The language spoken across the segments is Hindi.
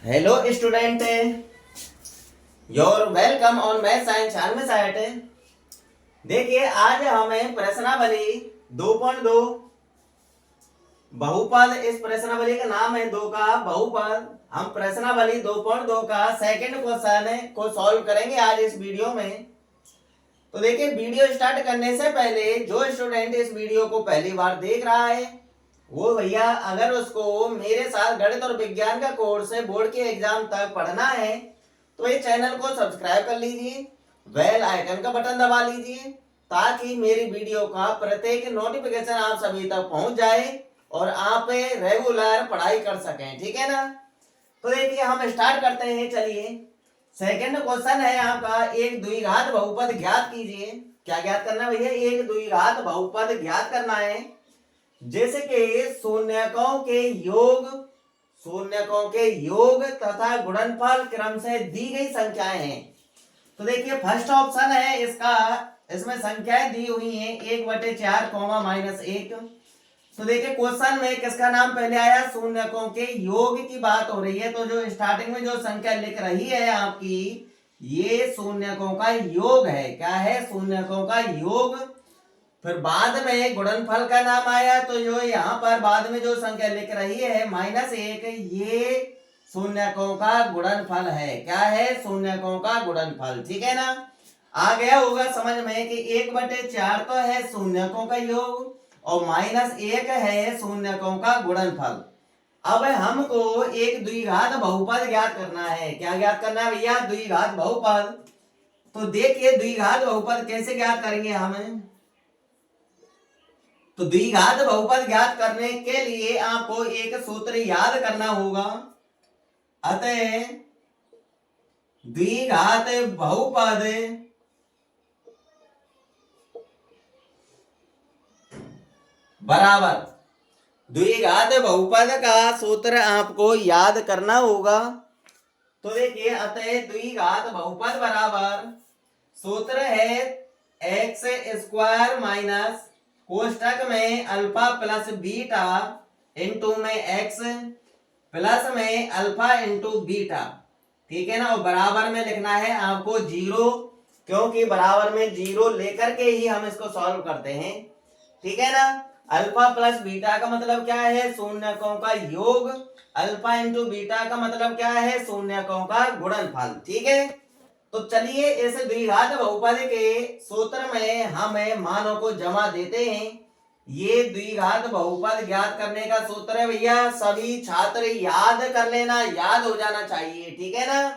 Hello student, your welcome on math science में साइट। देखिए आज हमें प्रश्नावली 2.2 बहुपद, इस प्रश्नावली का नाम है 2 का बहुपद। हम प्रश्नावली 2.2 का सेकंड क्वेश्चन को सॉल्व करेंगे आज इस वीडियो में। तो देखिए वीडियो स्टार्ट करने से पहले जो स्टूडेंट इस वीडियो को पहली बार देख रहा है वो भैया अगर उसको मेरे साथ गणित और विज्ञान का कोर्स बोर्ड के एग्जाम तक पढ़ना है तो ये चैनल को सब्सक्राइब कर लीजिए, बेल आइकन का बटन दबा लीजिए ताकि मेरी वीडियो का प्रत्येक नोटिफिकेशन आप सभी तक पहुंच जाए और आप रेगुलर पढ़ाई कर सकें। ठीक है ना। तो देखिए हम स्टार्ट करते हैं। चलिए सेकंड क्वेश्चन है आपका, एक द्विघात बहुपद ज्ञात कीजिए। क्या ज्ञात करना है भैया? एक द्विघात बहुपद ज्ञात करना है। जैसे कि शून्यकों के योग तथा गुणनफल क्रम से दी गई संख्याएं हैं। तो देखिए फर्स्ट ऑप्शन है इसका, इसमें संख्याएं दी हुई हैं 1/4 -1। तो देखिए क्वेश्चन में किसका नाम पहले आया? शून्यकों के योग की बात हो रही है। तो जो स्टार्टिंग में जो संख्या लिख रही है आपकी, ये शून्यकों का योग है। क्या है? शून्यकों का योग। फिर बाद में गुणनफल का नाम आया, तो जो यहाँ पर बाद में जो संख्या लिख रही है -1, ये शून्यकों का गुणनफल है। क्या है? शून्यकों का गुणनफल। ठीक है ना। आ गया होगा समझ में कि 1/4 तो है शून्यकों का योग और -1 है शून्यकों का गुणनफल। अब हमको एक द्विघात बहुपद ज्ञात करना है। क्या ज्ञात करना है भैया? द्विघात बहुपद। तो देखिए द्विघात बहुपद कैसे ज्ञात करेंगे हम। तो द्विघात बहुपद ज्ञात करने के लिए आपको एक सूत्र याद करना होगा। अतः द्विघात बहुपद बराबर, द्विघात बहुपद का सूत्र आपको याद करना होगा। तो देखिए अतः द्विघात बहुपद बराबर सूत्र है x² माइनस कोष्टक में अल्फा प्लस बीटा इंटू में x प्लस में अल्फा इंटू बीटा। ठीक है ना। और बराबर में लिखना है आपको 0, क्योंकि बराबर में 0 लेकर के ही हम इसको सॉल्व करते हैं। ठीक है ना। अल्फा प्लस बीटा का मतलब क्या है? शून्यकों का योग। अल्फा इंटू बीटा का मतलब क्या है? शून्यकों का गुणनफल। ठीक है। तो चलिए इस द्विघात बहुपद के सूत्र में हम मानों को जमा देते हैं। ये द्विघात बहुपद ज्ञात करने का सूत्र है भैया, सभी छात्र याद कर लेना, याद हो जाना चाहिए। ठीक है ना।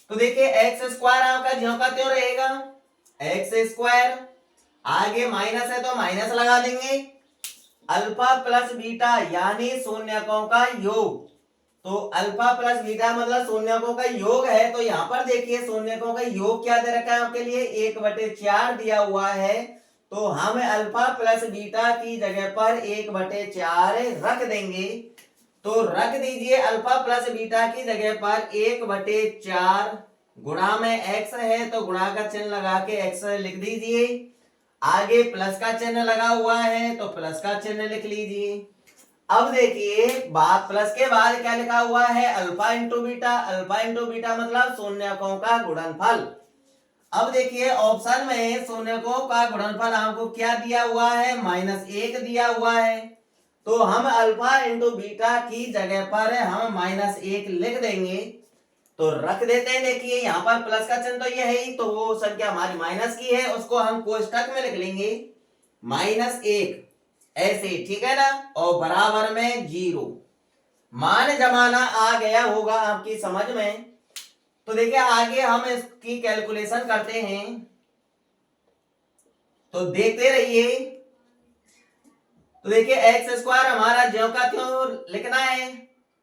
तो देखिए x² आपका ज्यों का त्यों रहेगा, x²। आगे माइनस है तो माइनस लगा देंगे। अल्फा प्लस बीटा यानी शून्यकों का योग। तो अल्फा प्लस बीटा मतलब शून्यकों का योग है। तो यहाँ पर देखिए शून्यकों का योग क्या दे रखा है आपके लिए? 1/4 दिया हुआ है। तो हम अल्फा प्लस बीटा की जगह पर 1/4 रख देंगे। तो रख दीजिए अल्फा प्लस बीटा की जगह पर 1/4 गुणा में x है, तो गुणा का चिन्ह लगा के x लिख दीजिए। आगे प्लस का चिन्ह लगा हुआ है तो प्लस का चिन्ह लिख लीजिए। अब देखिए प्लस के बाद क्या लिखा हुआ है? Alpha into beta. Alpha into beta मतलब शून्यकों का गुणनफल। अब देखिए ऑप्शन में शून्यकों का गुणनफल हमको क्या दिया हुआ है? -1 दिया हुआ है। तो हम अल्फा इंटू बीटा की जगह पर हम -1 लिख देंगे। तो रख देते हैं। देखिए यहाँ पर प्लस का चिन्ह तो ये है ही, तो वो संख्या हमारी माइनस की है, उसको हम कोष्टक में लिख लेंगे -1 ऐसे। ठीक है ना। और बराबर में 0। मान जमाना आ गया होगा आपकी समझ में। तो देखिए आगे हम इसकी कैलकुलेशन करते हैं, तो देखते रहिए। तो देखिए x² हमारा ज्यों का त्यों लिखना है।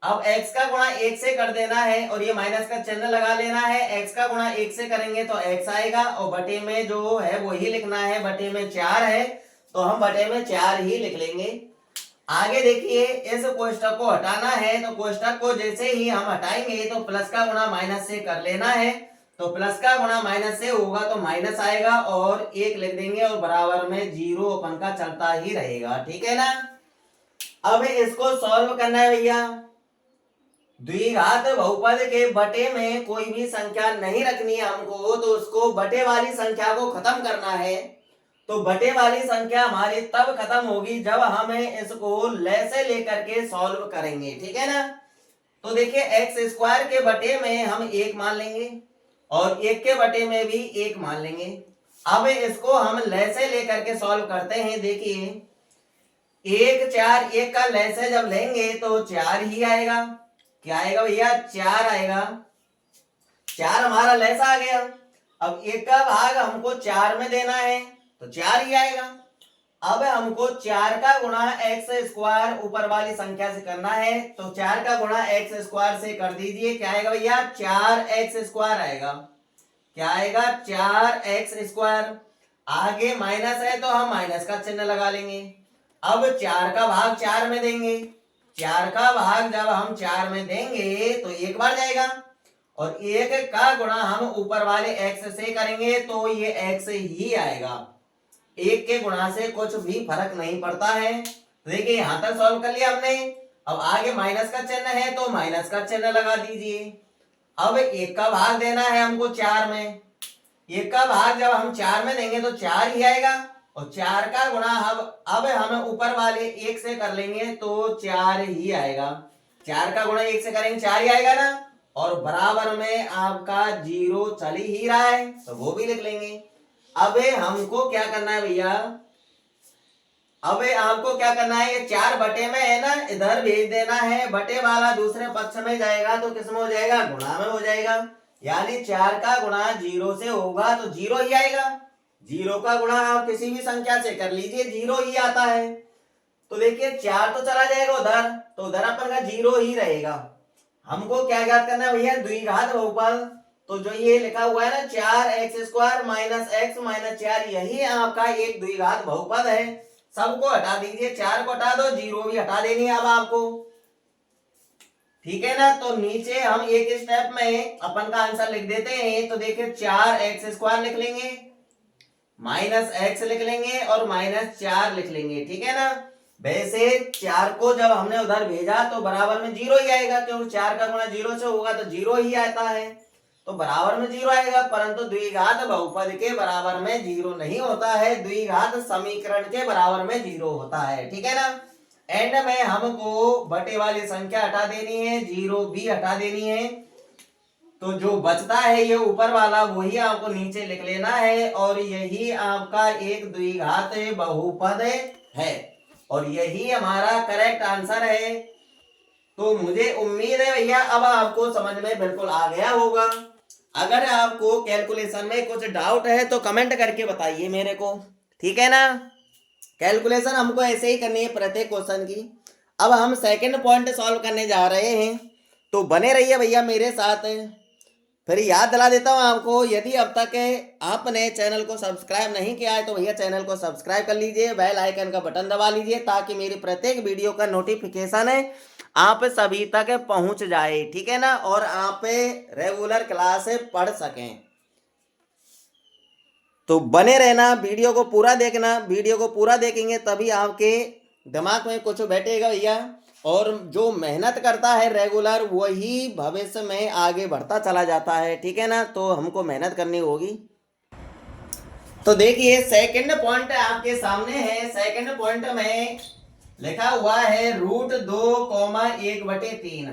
अब x का गुणा 1 से कर देना है और ये माइनस का चिन्ह लगा लेना है। x का गुणा 1 से करेंगे तो x आएगा और बटे में जो है वही लिखना है। बटे में 4 है तो हम बटे में 4 ही लिख लेंगे। आगे देखिए इस कोष्टक को हटाना है, तो कोष्टक को जैसे ही हम हटाएंगे तो प्लस का गुणा माइनस से कर लेना है। तो प्लस का गुणा माइनस से होगा तो माइनस आएगा और 1 लिख देंगे और बराबर में 0 अपन का चलता ही रहेगा। ठीक है ना। अब इसको सॉल्व करना है भैया। द्विघात बहुपद के बटे में कोई भी संख्या नहीं रखनी है हमको, तो उसको बटे वाली संख्या को खत्म करना है। तो बटे वाली संख्या हमारी तब खत्म होगी जब हमें इसको ले से लेकर के सॉल्व करेंगे, ठीक है ना। तो देखिए एक्स स्क्वायर के बटे में हम 1 मान लेंगे और 1 के बटे में भी 1 मान लेंगे। अब इसको हम ले से लेकर के सॉल्व करते हैं। देखिए 1 4 1 का ले से जब लेंगे तो 4 ही आएगा। क्या आएगा भैया? 4 आएगा। 4 हमारा लेस आ गया। अब 1 का भाग हमको 4 में देना है तो 4 ही आएगा। अब हमको 4 का गुणा एक्स स्क्वायर ऊपर वाली संख्या से करना है, तो 4 का गुणा एक्स स्क्वायर से कर दीजिए। क्या आएगा भैया? 4x स्क्वायर आएगा। क्या आएगा? 4x square. आगे माइनस है तो हम माइनस का चिन्ह लगा लेंगे। अब 4 का भाग 4 में देंगे। 4 का भाग जब हम 4 में देंगे तो 1 बार जाएगा और 1 का गुणा हम ऊपर वाले x से करेंगे तो ये x ही आएगा। 1 के गुणा से कुछ भी फर्क नहीं पड़ता है। तो देखिए यहां तक सॉल्व कर लिया हमने। अब आगे माइनस का चिन्ह है तो माइनस का चिन्ह लगा दीजिए। अब 1 का भाग देना है हमको 4 में। 1 का भाग जब हम 4 में देंगे तो 4 ही आएगा और 4 का गुणा अब हम ऊपर वाले 1 से कर लेंगे तो 4 ही आएगा। 4 का गुणा 1 से करेंगे 4 ही आएगा ना। और बराबर में आपका 0 चल ही रहा है तो वो भी लिख लेंगे। अब हमको क्या करना है भैया? अब आपको क्या करना है? ये 4 बटे में है ना, इधर भेज देना है। बटे वाला दूसरे पक्ष में जाएगा तो किस में हो जाएगा? गुणा में हो जाएगा। यानी 4 का गुणा 0 से होगा तो 0 ही आएगा। 0 का गुणा आप किसी भी संख्या से कर लीजिए 0 ही आता है। तो देखिए 4 तो चला जाएगा उधर, तो उधर अपन का 0 ही रहेगा। हमको क्या ज्ञात करना है भैया? द्विघात बहुपद। तो जो ये लिखा हुआ है ना 4x square minus x minus 4, यही आपका एक द्विघात बहुपद है। सबको हटा दीजिए, 4 को हटा दो, 0 भी हटा देनी है अब आपको, ठीक है ना। तो नीचे हम एक स्टेप में अपन का आंसर लिख देते हैं। तो देखिए 4x स्क्वायर लिख लेंगे, माइनस x लिख लेंगे और माइनस 4 लिख लेंगे, ठीक है ना। वैसे 4 को जब हमने उधर भेजा तो बराबर में 0 ही आएगा, क्योंकि 4 का गुणा 0 से होगा तो 0 ही आता है, तो बराबर में 0 आएगा। परंतु द्विघात बहुपद के बराबर में 0 नहीं होता है, द्विघात समीकरण के बराबर में 0 होता है, ठीक है ना। एंड में हमको बटे वाली संख्या हटा देनी है, 0 भी हटा देनी है। तो जो बचता है ये ऊपर वाला वही आपको नीचे लिख लेना है और यही आपका एक द्विघात बहुपद है और यही हमारा करेक्ट आंसर है। तो मुझे उम्मीद है भैया अब आपको समझ में बिल्कुल आ गया होगा। अगर आपको कैलकुलेशन में कुछ डाउट है तो कमेंट करके बताइए मेरे को, ठीक है ना। कैलकुलेशन हमको ऐसे ही करनी है प्रत्येक क्वेश्चन की। अब हम सेकंड पॉइंट सॉल्व करने जा रहे हैं, तो बने रहिए भैया मेरे साथ। फिर याद दिला देता हूँ आपको, यदि अब तक आपने चैनल को सब्सक्राइब नहीं किया है तो भैया चैनल को सब्सक्राइब कर लीजिए, बेल आइकन का बटन दबा लीजिए ताकि मेरी प्रत्येक वीडियो का नोटिफिकेशन है आप सभी तक पहुंच जाए, ठीक है ना, और आप रेगुलर क्लास पढ़ सकें। तो बने रहना, वीडियो को पूरा देखना, वीडियो को पूरा देखेंगे तभी आपके दिमाग में कुछ बैठेगा भैया। और जो मेहनत करता है रेगुलर वही भविष्य में आगे बढ़ता चला जाता है, ठीक है ना। तो हमको मेहनत करनी होगी। तो देखिए सेकंड पॉइंट आपके सामने है। सेकंड पॉइंट में लिखा हुआ है √2,1/3।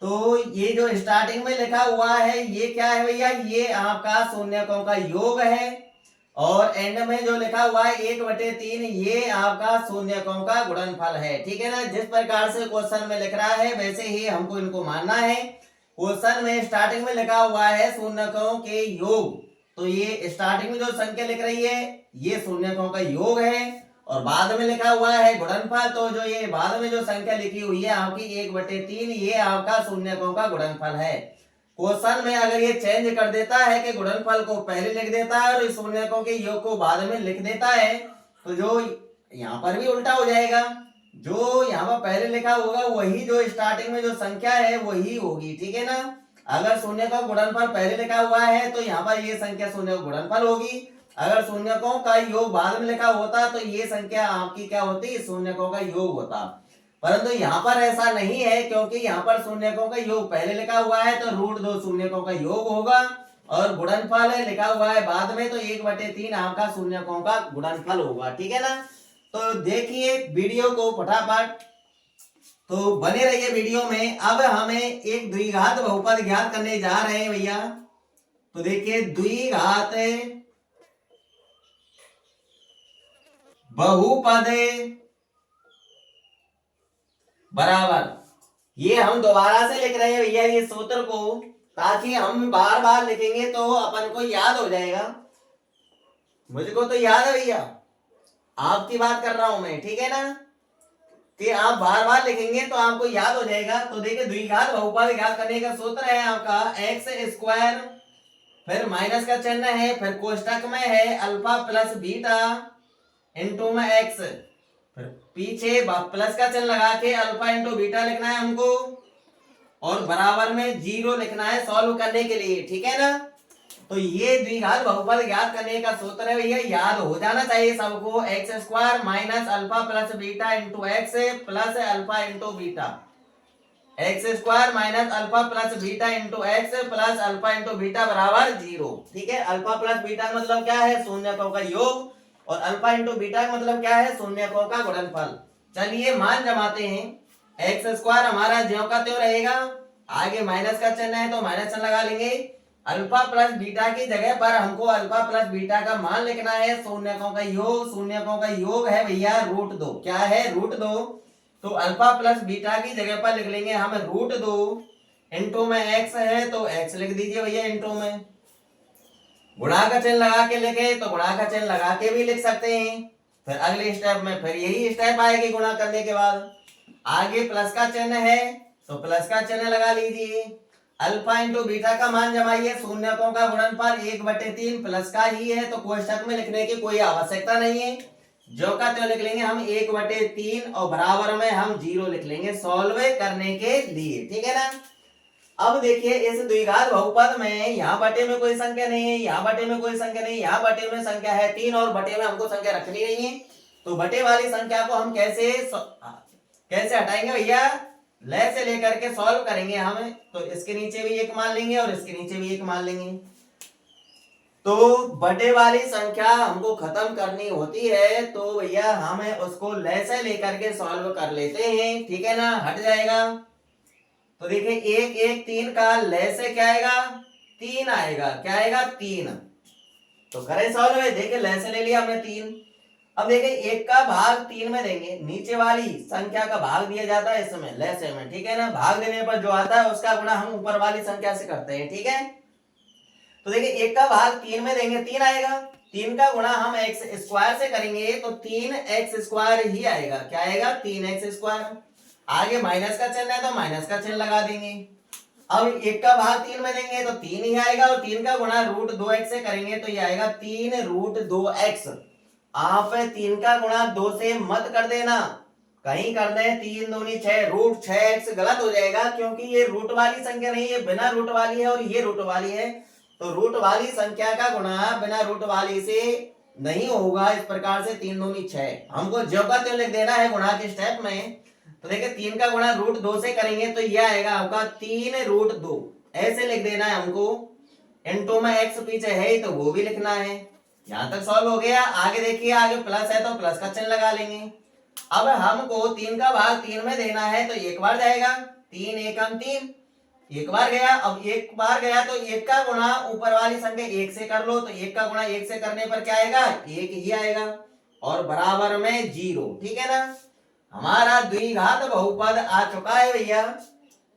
तो ये जो स्टार्टिंग में लिखा हुआ है ये क्या है भैया? ये आपका शून्यकों का योग है और एंड में जो लिखा हुआ है 1/3 ये आपका शून्यकों का गुणनफल है, ठीक है ना। जिस प्रकार से क्वेश्चन में लिख रहा है वैसे ही हमको इनको मानना है। क्वेश्चन में स्टार्टिंग में लिखा हुआ है शून्यकों के योग, तो ये स्टार्टिंग में जो संख्या लिख रही है ये शून्यकों का योग है और बाद में लिखा हुआ है गुणनफल। तो जो ये बाद में जो संख्या लिखी हुई है आपकी 1/3 ये आपका शून्यकों का गुणनफल है। क्वेश्चन में अगर ये चेंज कर देता है कि गुणनफल को पहले लिख देता है और शून्यकों के योग को बाद में लिख देता है, तो जो यहाँ पर भी उल्टा हो जाएगा। जो यहाँ पर पहले लिखा होगा वही जो स्टार्टिंग में जो संख्या है वही होगी, ठीक है ना। अगर शून्य का गुणनफल पहले लिखा हुआ है तो यहाँ पर ये संख्या शून्य का गुणनफल होगी। अगर शून्यकों का योग बाद में लिखा होता तो ये संख्या आपकी क्या होती? शून्यकों का योग होता। परंतु यहाँ पर ऐसा नहीं है, क्योंकि यहाँ पर शून्यकों का योग पहले लिखा हुआ है तो √2 शून्यकों का योग होगा, और गुणनफल लिखा हुआ है बाद में तो 1/3 आपका शून्यकों का गुणनफल होगा। ठीक है ना। तो देखिए वीडियो को फटाफट, तो बने रहिए वीडियो में। अब हमें एक द्विघात बहुपद ज्ञात करने जा रहे हैं भैया। तो देखिए द्विघात बहुपद बराबर, ये हम दोबारा से लिख रहे हैं भैया ये सूत्र को, ताकि हम बार बार लिखेंगे तो अपन को याद हो जाएगा। मुझको तो याद है भैया, आपकी बात कर रहा हूं मैं, ठीक है ना, कि आप बार बार लिखेंगे तो आपको याद हो जाएगा। तो देखिए द्विघात बहुपद ज्ञात करने का सूत्र है आपका x², फिर माइनस का चिन्ह है, फिर कोष्टक में है अल्फा प्लस बीटा इंटू में x, फिर पीछे प्लस का चिन्ह लगा के अल्फा इंटू बीटा लिखना है हमको, और बराबर में 0 लिखना है सॉल्व करने के लिए। ठीक है ना। तो ये द्विघात बहुपद ज्ञात करने का सूत्र है भैया, याद हो जाना चाहिए सबको। x² minus alpha plus beta into x plus alpha into beta, x² minus alpha plus beta into x plus alpha into beta बराबर 0। ठीक है। अल्फा प्लस बीटा मतलब क्या है, शून्यकों का योग, और अल्फा इंटू बीटा का मतलब क्या है, शून्यकों का गुणनफल। चलिए मान जमाते हैं। x² हमारा ज्यों का त्यों रहेगा, आगे माइनस का चिन्ह है तो माइनस चिन्ह लगा लेंगे। अल्फा प्लस बीटा की जगह पर हमको अल्फा प्लस बीटा का मान लिखना है, शून्यकों का योग, शून्यकों का योग है भैया √2। क्या है, √2। तो अल्फा प्लस बीटा की जगह पर लिख लेंगे हम √2, इंटू में x है तो x लिख दीजिए भैया इंटू में। गुणा का चिन्ह लगा के लिखे तो गुणा का चिन्ह लगा के भी लिख सकते हैं। फिर अगले स्टेप में फिर यही स्टेप आएगी गुणा करने के बाद। आगे प्लस का चिन्ह है तो प्लस का चिन्ह लगा लीजिए। अल्फा इंटू बीटा का मान जमाइए, शून्यकों का गुणनफल 1/3 प्लस का ही है तो कोष्टक में लिखने की कोई आवश्यकता नहीं है, जो का त्यों लिख लेंगे हम 1/3 और बराबर में हम 0 लिख लेंगे सॉल्व करने के लिए। ठीक है ना। अब देखिए इस द्विघात बहुपद में यहाँ बटे में कोई संख्या नहीं है, यहाँ बटे में कोई संख्या नहीं, यहाँ बटे में संख्या है 3 और बटे में हमको संख्या रखनी नहीं है। तो बटे वाली संख्या को हम कैसे हटाएंगे भैया, ले से लेकर के सॉल्व करेंगे हम। तो इसके नीचे भी 1 मान लेंगे और इसके नीचे भी 1 मान लेंगे। तो बटे वाली संख्या हमको खत्म करनी होती है तो भैया हमें उसको ले से लेकर के सॉल्व कर लेते हैं। ठीक है ना, हट जाएगा। तो देखिए 1 1 3 का ले से क्या आएगा, 3 आएगा। क्या आएगा, 3। तो करें सॉल्व है, देखिए ले से ले लिया हमने 3। अब देखिए 1 का भाग 3 में देंगे, नीचे वाली संख्या का भाग दिया जाता है इसमें ले से में। ठीक है ना, भाग देने पर जो आता है उसका गुणा हम ऊपर वाली संख्या से करते हैं। ठीक है। तो देखिए 1 का भाग 3 में देंगे 3 आएगा, 3 का गुणा हम x² से करेंगे तो 3x² ही आएगा। क्या आएगा, 3x²। आगे माइनस का चिन्ह है तो माइनस का चिन्ह लगा देंगे। अब 1 का भाग 3 में देंगे तो 3 ही आएगा, और 3 का गुणा √2x से करेंगे तो ये आएगा 3√2x। आप 3 का गुणा 2 से मत कर देना, कहीं कर दे 3 दूनी 6 √6x गलत हो जाएगा, क्योंकि ये रूट वाली संख्या नहीं है, बिना रूट वाली है, और ये रूट वाली है। तो रूट वाली संख्या का गुणा बिना रूट वाली से नहीं होगा। इस प्रकार से 3 दूनी 6 हमको ज्यों का त्यों लिख देना है गुणा के स्टेप में। तो देखिए 3 का गुणा √2 से करेंगे तो यह आएगा आपका 3√2, ऐसे लिख देना है हमको। इंटू में x पीछे है तो वो भी लिखना है। यहां तक सॉल्व हो गया। आगे देखिए, आगे प्लस है तो प्लस का चिन्ह लगा लेंगे। अब हमको 3 का भाग 3 में देना है तो 1 बार जाएगा, 3 एकम 3, 1 बार गया। अब 1 बार गया तो 1 का गुणा ऊपर वाली संख्या 1 से कर लो, तो 1 का गुणा 1 से करने पर क्या आएगा, 1 ही आएगा, और बराबर में 0। ठीक है ना। हमारा द्विघात बहुपद आ चुका है भैया।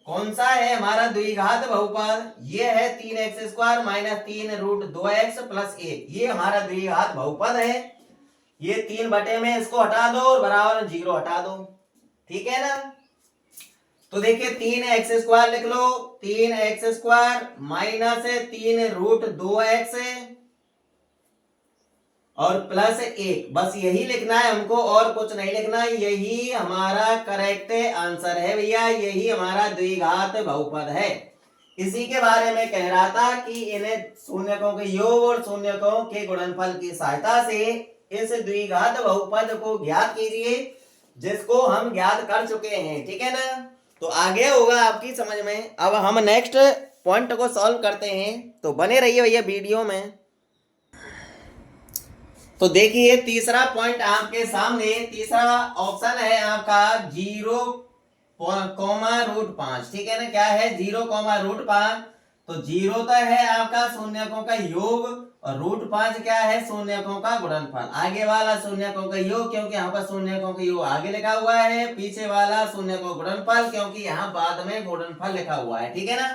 कौन सा है हमारा द्विघात बहुपद, ये है 3x² माइनस 3√2x प्लस 1। ये हमारा द्विघात बहुपद है। ये 3 बटे में इसको हटा दो और बराबर 0 हटा दो। ठीक है ना। तो देखिए 3x² लिख लो, 3x² माइनस 3√2x और प्लस 1, बस यही लिखना है हमको, और कुछ नहीं लिखना। यही हमारा करेक्ट आंसर है भैया, यही हमारा द्विघात बहुपद है। इसी के बारे में कह रहा था कि इन्हें शून्यकों के योग और शून्यकों के गुणनफल की सहायता से इस द्विघात बहुपद को ज्ञात कीजिए। जिसको हम ज्ञात कर चुके हैं, ठीक है ना। तो आगे होगा आपकी समझ में। अब हम नेक्स्ट पॉइंट को सॉल्व करते हैं, तो बने रहिए भैया वीडियो में। तो देखिए तीसरा पॉइंट आपके सामने, तीसरा ऑप्शन है आपका 0,5, ठीक है ना। क्या है 0,5। तो 0 तो है आपका शून्यकों का योग और √5 क्या है शून्यकों का गुणनफल। आगे वाला शून्यकों का योग क्योंकि यहाँ पर शून्यकों का योग आगे लिखा हुआ है, पीछे वाला शून्यकों गुणनफल क्योंकि यहाँ बाद में गुणनफल लिखा हुआ है, ठीक है ना।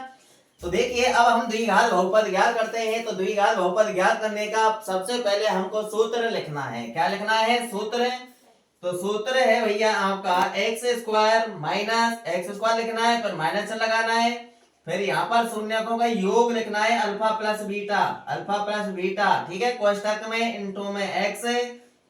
तो देखिए अब हम द्विघात बहुपद ज्ञात करते हैं। तो द्विघात बहुपद ज्ञात करने का सबसे पहले हमको सूत्र लिखना है। क्या लिखना है सूत्र। तो सूत्र है भैया आपका x² माइनस x² लिखना है, फिर माइनस लगाना है, फिर यहाँ पर शून्यकों का योग लिखना है अल्फा प्लस बीटा, ठीक है, कोष्टक में इंटू में x,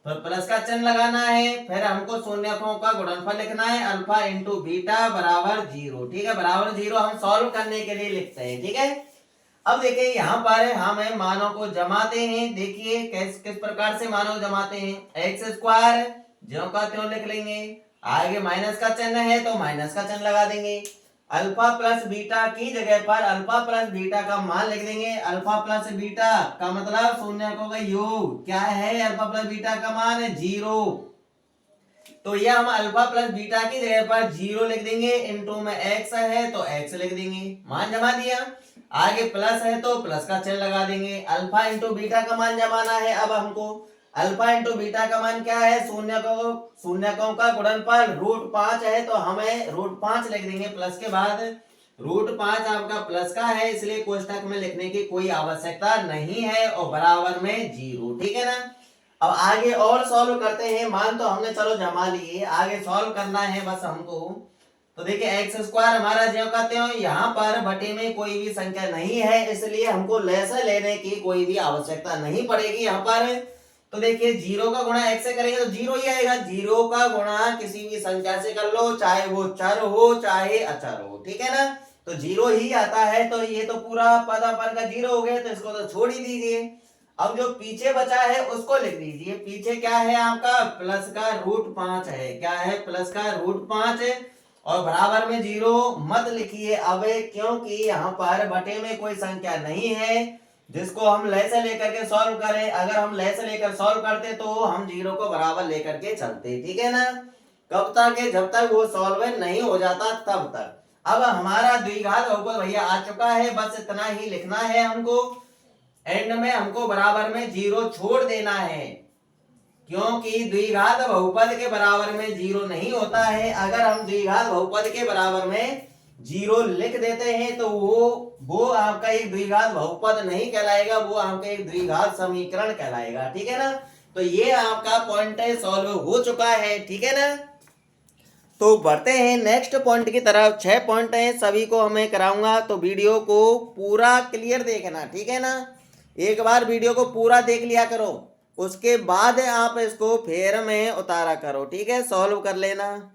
फिर प्लस का चिन्ह लगाना है, फिर हमको शून्यकों का गुणनफल लिखना है अल्फा इंटू बीटा बराबर 0, ठीक है, बराबर 0 हम सॉल्व करने के लिए लिखते हैं, ठीक है। अब देखिए यहाँ पर हमें मानों को जमाते हैं। देखिए किस प्रकार से मानों जमाते हैं। x² ज्यों का त्यों लिख लेंगे, आगे माइनस का चिन्ह है तो माइनस का चिन्ह लगा देंगे, अल्फा प्लस बीटा की जगह पर अल्फा प्लस बीटा का मान लिख देंगे। अल्फा प्लस बीटा का मतलब शून्यकों का योग क्या है, अल्फा प्लस बीटा का मान है 0। तो यह हम अल्फा प्लस बीटा की जगह पर 0 लिख देंगे, इंटू में x है तो x लिख देंगे, मान जमा दिया। आगे प्लस है तो प्लस का चिन्ह लगा देंगे। अल्फा इंटू बीटा का मान जमाना है। अब हमको अल्फा इंटू बीटा का मान क्या है, शून्यकों का गुणनफल √5 है तो हमें √5 लिख देंगे, प्लस के बाद √5 आपका प्लस का है इसलिए कोष्टक में लिखने की कोई आवश्यकता नहीं है और बराबर में 0, ठीक है ना। अब आगे और सॉल्व करते हैं। मान तो हमने चलो जमा लिए, आगे सॉल्व करना है बस हमको। तो देखिए x² हमारा ज्यों का त्यों, यहाँ पर बटे में कोई भी संख्या नहीं है इसलिए हमको लेसा लेने की कोई भी आवश्यकता नहीं पड़ेगी यहाँ पर। तो देखिए 0 का गुणा x से करेंगे तो 0 ही आएगा। 0 का गुणा किसी भी संख्या से कर लो, चाहे वो चर हो चाहे अचर हो, ठीक है ना, तो 0 ही आता है। तो ये तो पूरा पद अपन का 0 हो गया, तो इसको तो छोड़ ही दीजिए। अब जो पीछे बचा है उसको लिख दीजिए। पीछे क्या है आपका प्लस का √5 है, क्या है प्लस का √5 है और बराबर में 0 मत लिखिए अब, क्योंकि यहाँ पर बटे में कोई संख्या नहीं है जिसको हम ले से लेकर के सॉल्व करें। अगर हम ले से लेकर सॉल्व करते तो हम 0 को बराबर लेकर के चलते, ठीक है ना। कब तक है, जब तक वो सॉल्व नहीं हो जाता तब तक। अब हमारा द्विघात बहुपद भैया आ चुका है, बस इतना ही लिखना है हमको। एंड में हमको बराबर में 0 छोड़ देना है क्योंकि द्विघात बहुपद के बराबर में 0 नहीं होता है। अगर हम द्विघात बहुपद के बराबर में 0 लिख देते हैं तो वो आपका एक द्विघात बहुपद नहीं कहलाएगा, वो आपका एक द्विघात समीकरण कहलाएगा, ठीक है ना। तो ये आपका पॉइंट है सॉल्व हो चुका है, ठीक है ना। तो बढ़ते हैं नेक्स्ट पॉइंट की तरफ। 6 पॉइंट हैं, सभी को हमें कराऊंगा, तो वीडियो को पूरा क्लियर देखना, ठीक है ना। एक बार वीडियो को पूरा देख लिया करो, उसके बाद आप इसको फेर में उतारा करो, ठीक है, सॉल्व कर लेना।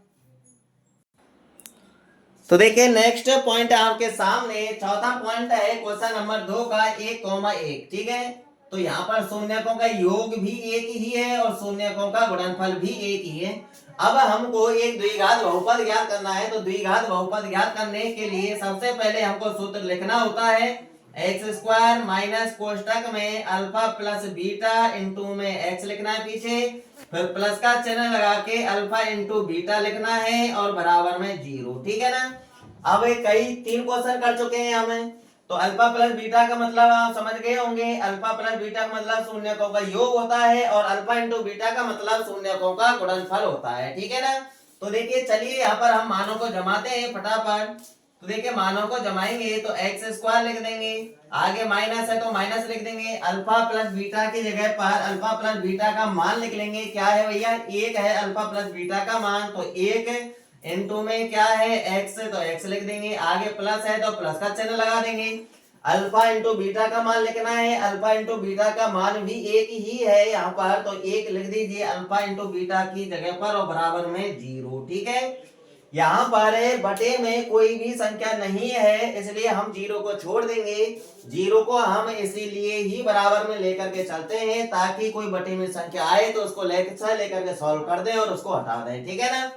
तो देखिए नेक्स्ट पॉइंट आपके सामने, चौथा पॉइंट है क्वेश्चन नंबर 2 का 1,1, ठीक है। तो यहाँ पर शून्यकों का योग भी एक ही है और शून्यकों का गुणनफल भी एक ही है। अब हमको एक द्विघात बहुपद ज्ञात करना है। तो द्विघात बहुपद ज्ञात करने के लिए सबसे पहले हमको सूत्र लिखना होता है x² माइनस कोष्टक में अल्फा प्लस बीटा इंटू में x लिखना है पीछे, फिर प्लस का चिन्ह लगा के अल्फा इंटू बीटा लिखना है और बराबर में 0, ठीक है ना। अब कई 3 क्वेश्चन कर चुके हैं हमें। तो अल्फा प्लस बीटा का मतलब आप समझ गए होंगे। अल्फा प्लस बीटा का मतलब शून्यकों का योग होता है और अल्फा इंटू बीटा का मतलब शून्यकों का गुणनफल होता है, ठीक है ना। तो देखिए चलिए यहाँ पर हम मानों को जमाते हैं फटाफट। तो देखिए मानों को जमाएंगे तो x² लिख देंगे, आगे माइनस है तो माइनस लिख देंगे, अल्फा प्लस बीटा की जगह पर अल्फा प्लस बीटा का मान लिख लेंगे। क्या है भैया 1 है अल्फा प्लस बीटा का मान, तो 1 इंटू में क्या है x है तो x लिख देंगे, आगे प्लस है तो प्लस का चिन्ह लगा देंगे। अल्फा इंटू बीटा का मान लिखना है, अल्फा इंटू बीटा का मान भी एक ही है यहाँ पर, तो 1 लिख दीजिए अल्फा इंटू बीटा की जगह पर और बराबर में 0, ठीक है। यहाँ पर बटे में कोई भी संख्या नहीं है, इसलिए हम जीरो को छोड़ देंगे। जीरो को हम इसीलिए ही बराबर में लेकर के चलते हैं ताकि कोई बटे में संख्या आए तो उसको लेकर के सॉल्व कर दें और उसको हटा दें, ठीक है ना।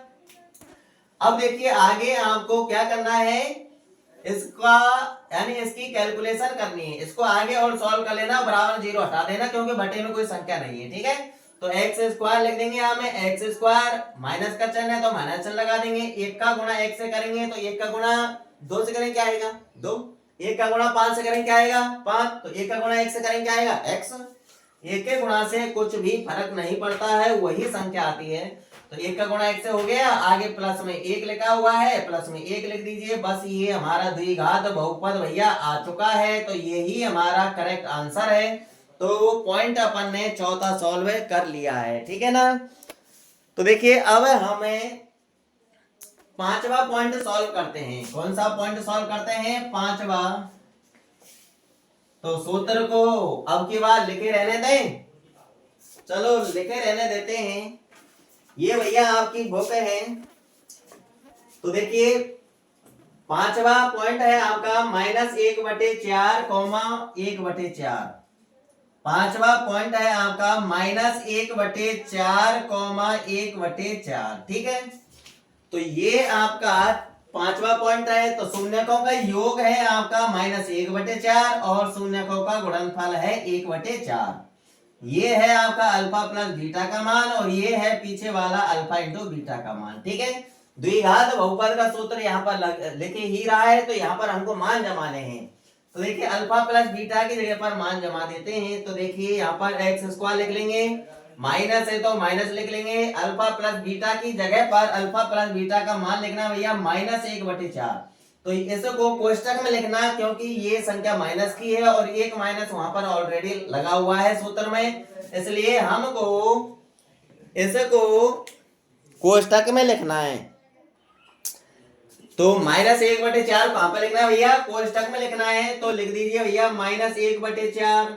अब देखिए आगे आपको क्या करना है, इसका यानी इसकी कैलकुलेशन करनी है। इसको आगे और सॉल्व कर लेना, बराबर जीरो हटा देना क्योंकि बटे में कोई संख्या नहीं है, ठीक है। तो एक्स स्क्वायर लिख देंगे यहाँ में, एक्स स्क्वायर माइनस का चिन्ह है तो माइनस चिन्ह लगा देंगे। एक का गुणा एक से करेंगे तो एक का गुणा दो से करेंगे क्या आएगा, दो। एक का गुणा पांच से करेंगे क्या आएगा, पांच। तो एक का गुणा एक से करेंगे क्या आएगा, एक्स। एक के गुणा से कुछ भी फर्क नहीं पड़ता है, वही संख्या आती है। तो एक का गुणा एक से हो गया, आगे प्लस में एक लिखा हुआ है, प्लस में एक लिख दीजिए। बस ये हमारा द्विघात बहुपद भैया आ चुका है, तो यही हमारा करेक्ट आंसर है। तो पॉइंट अपन ने चौथा सॉल्व कर लिया है, ठीक है ना। तो देखिए अब हमें पांचवा पॉइंट सॉल्व करते हैं। कौन सा पॉइंट सॉल्व करते हैं, पांचवा। तो सूत्र को अब की बार लिखे रहने दें, चलो लिखे रहने देते हैं। ये भैया आपकी बुक है। तो देखिए पांचवा पॉइंट है आपका -1/4, 1/4। पांचवा पॉइंट है आपका -1/4, 1/4, ठीक है। तो ये आपका पांचवा पॉइंट है। तो शून्यकों का योग है आपका -1/4 और शून्यकों का गुणनफल है 1/4। ये है आपका अल्फा प्लस बीटा का मान और ये है पीछे वाला अल्फा इंटू बीटा का मान, ठीक है। द्विघात बहुपद का सूत्र यहाँ पर लिखे ही रहा है, तो यहाँ पर हमको मान जमाने हैं। तो देखिए अल्फा प्लस बीटा की जगह पर मान जमा देते हैं। तो देखिए यहाँ पर एक्स स्क्वायर लिख लेंगे, माइनस है तो माइनस लिख लेंगे। अल्फा प्लस बीटा की जगह पर अल्फा प्लस बीटा का मान लिखना भैया -1/4। तो इसको कोष्टक में लिखना क्योंकि ये संख्या माइनस की है और एक माइनस वहां पर ऑलरेडी लगा हुआ है सूत्र में, इसलिए हमको इसको कोष्टक में लिखना है। तो -1/4 कहां पर लिखना है भैया, कोष्टक में लिखना है। तो लिख दीजिए भैया -1/4,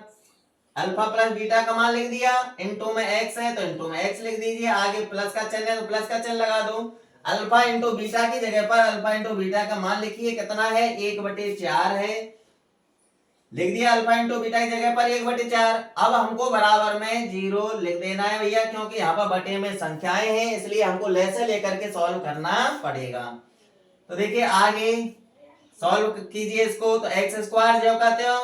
अल्फा प्लस बीटा का मान लिख दिया, इंटू में एक्स है तो इंटू में एक्स लिख दीजिए। आगे प्लस का चिन्ह है तो प्लस का चिन्ह लगा दो। अल्फा इंटू बीटा की जगह पर अल्फा इंटू बीटा का मान लिखिए, कितना है 1/4 है, लिख दिया। अल्फा इंटू बीटा की जगह पर 1/4। अब हमको बराबर में जीरो लिख देना है भैया क्योंकि यहाँ पर बटे में संख्याएं हैं, इसलिए हमको लेसे लेकर के सॉल्व करना पड़ेगा। तो देखिए आगे सॉल्व कीजिए इसको। तो एक्स स्क्वायर जो कहते हो,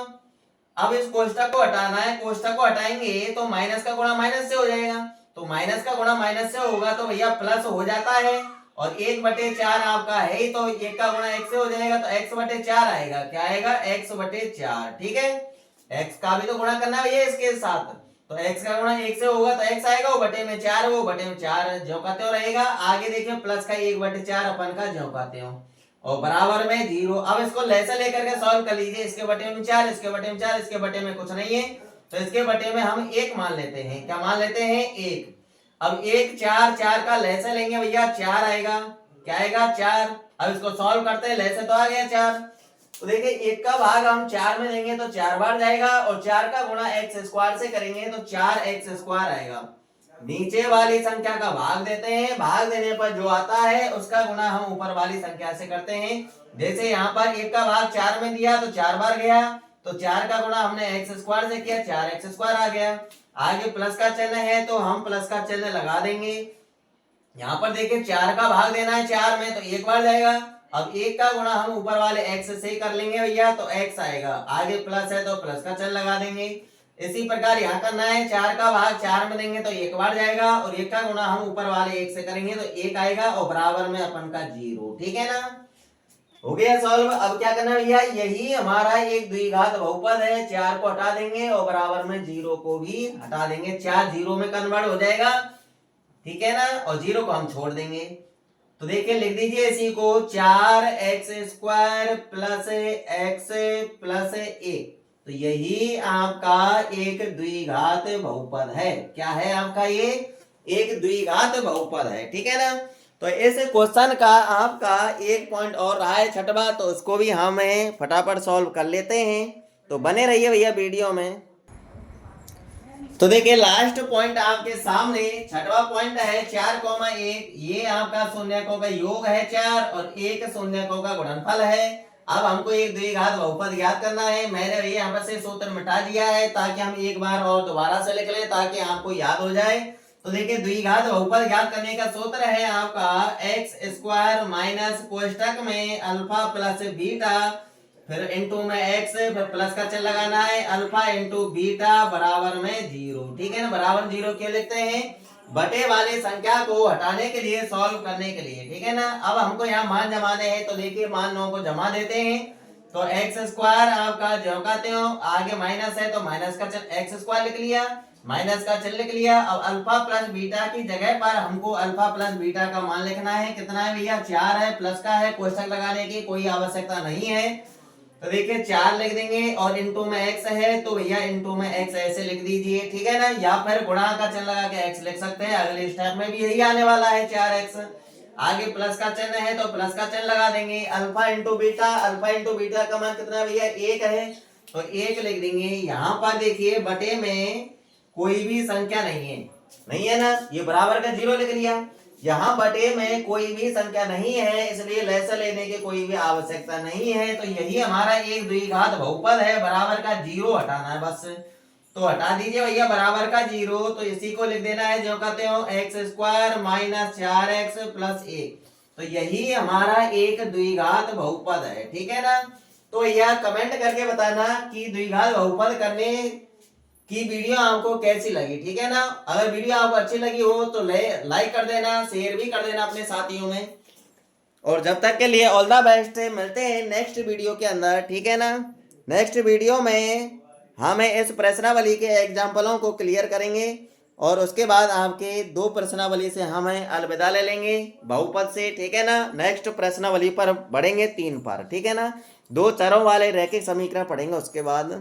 अब इस कोष्टक को हटाना है। कोष्टक को हटाएंगे तो माइनस का गुणा माइनस से हो जाएगा, तो माइनस का गुणा माइनस से होगा तो भैया प्लस हो जाता है। और 1/4 आपका है तो एक का गुणा एक से हो जाएगा तो x/4 आएगा। क्या आएगा, x/4, ठीक है। x का भी तो गुणा करना है भैया इसके साथ, तो x का गुणा एक से होगा तो x आएगा, वो बटे में 4, वो बटे में 4 ज्यों कहते हो रहेगा। आगे देखिए प्लस का 1/4 अपन का ज्यों कहते हो और बराबर में जीरो। अब इसको लेसे लेकर के सॉल्व कर लीजिए। इसके बटे में 4, इसके बटे में 4, इसके बटे में कुछ नहीं है, तो इसके बटे में हम 1 मान लेते हैं। क्या मान लेते हैं, 1। अब 1 4 4 का लहसे लेंगे भैया, 4 आएगा। क्या आएगा, 4। अब इसको सॉल्व करते हैं, लहसे तो आ गया 4। तो देखिए 1 का भाग हम 4 में देंगे तो 4 बार जाएगा और 4 का गुणा एक्स स्क्वायर से करेंगे तो 4x² आएगा। नीचे वाली संख्या का भाग देते हैं, भाग देने पर जो आता है उसका गुणा हम ऊपर वाली संख्या से करते हैं। जैसे यहाँ पर 1 का भाग 4 में दिया तो 4 बार गया, तो 4 का गुणा हमने x² से किया, 4x² आ गया। आगे प्लस का चिन्ह है तो हम प्लस का चिन्ह लगा देंगे। यहाँ पर देखिए 4 का भाग देना है 4 में तो 1 बार जाएगा। अब 1 का गुणा हम ऊपर वाले x से कर लेंगे भैया, तो x आएगा। आगे प्लस है तो प्लस का चिन्ह लगा देंगे। इसी प्रकार यहाँ करना है, 4 का भाग 4 में देंगे तो 1 बार जाएगा और 1 का गुणा हम ऊपर वाले 1 से करेंगे तो 1 आएगा और बराबर में अपन का 0, ठीक है ना। हो गया सॉल्व। अब क्या करना है भैया, यही हमारा एक द्विघात बहुपद है। 4 को हटा देंगे और बराबर में 0 को भी हटा देंगे। 4 0 में कन्वर्ट हो जाएगा, ठीक है ना, और 0 को हम छोड़ देंगे। तो देखिए लिख दीजिए इसी को, 4x² प्लस x प्लस 1। तो यही आपका एक द्विघात बहुपद है। क्या है आपका, ये एक द्विघात बहुपद है, ठीक है ना। तो इस क्वेश्चन का आपका एक पॉइंट और रहा है छठवा, तो उसको भी हम फटाफट सॉल्व कर लेते हैं। तो बने रहिए भैया वीडियो में। तो देखिए लास्ट पॉइंट आपके सामने, छठवां पॉइंट है 4,1, ये आपका शून्यकों का योग है 4 और एक शून्यकों का गुणनफल है। अब हमको एक द्विघात बहुपद ज्ञात करना है। मैंने भैया यहाँ पर से सूत्र मिटा दिया है ताकि हम एक बार और दोबारा से लिख लें ताकि आपको याद हो जाए। तो देखिए द्विघात बहुपद ज्ञात करने का सूत्र है आपका एक्स स्क्वायर माइनस कोष्टक में अल्फा प्लस बीटा, फिर इनटू में एक्स, फिर प्लस का चिन्ह लगाना है, अल्फा इंटू बीटा बराबर में 0। ठीक है ना, बराबर 0 क्यों लिखते हैं? बटे वाली संख्या को हटाने के लिए, सॉल्व करने के लिए। ठीक है ना, अब हमको यहाँ मान जमाने हैं तो देखिए मानों को जमा देते हैं। तो एक्स स्क्वायर आपका जो कहते हो, आगे माइनस है तो माइनस का चिन्ह, एक्स स्क्वायर लिख लिया, माइनस का चिन्ह लिख लिया। अब अल्फा प्लस बीटा की जगह पर हमको अल्फा प्लस बीटा का मान लिखना है। कितना है भैया? 4 है, प्लस का है, कोष्टक लगाने की कोई आवश्यकता नहीं है। तो देखिए 4 लिख देंगे और इनटू में x है तो भैया इनटू में x ऐसे लिख दीजिए। ठीक है ना, या फिर गुणा का चिन्ह लगा के x लिख सकते हैं। अगले स्टेप में भी यही आने वाला है 4x। आगे प्लस का चिन्ह है तो प्लस का चिन्ह लगा देंगे। Alpha into beta, alpha into beta का मान कितना है भैया? 1 है तो 1 लिख देंगे। यहाँ पर देखिए बटे में कोई भी संख्या नहीं है, नहीं है ना, ये बराबर का 0 लिख लिया। यहाँ बटे में कोई भी संख्या नहीं है इसलिए लैसा लेने की कोई भी आवश्यकता नहीं है। तो यही हमारा एक द्विघात बहुपद है। बराबर का 0 हटाना है बस, तो हटा दीजिए भैया बराबर का 0। तो इसी को लिख देना है जो कहते हो x square minus 4x plus 1। तो यही हमारा एक द्विघात बहुपद है। ठीक है ना, तो यह कमेंट करके बताना कि द्विघात बहुपद करने की वीडियो आपको कैसी लगी। ठीक है ना, अगर वीडियो आपको अच्छी लगी हो तो लाइक कर देना, शेयर भी कर देना अपने साथियों में। और जब तक के लिए ऑल द बेस्ट, मिलते हैं नेक्स्ट वीडियो के अंदर। ठीक है ना, नेक्स्ट वीडियो में हम इस प्रश्नावली के एग्जाम्पलों को क्लियर करेंगे और उसके बाद आपके 2 प्रश्नावली से हम अलविदा ले लेंगे बहुपद से। ठीक है ना, नेक्स्ट प्रश्नावली पर बढ़ेंगे 3 पर। ठीक है ना, 2 चरों वाले रैखिक समीकरण पढ़ेंगे उसके बाद।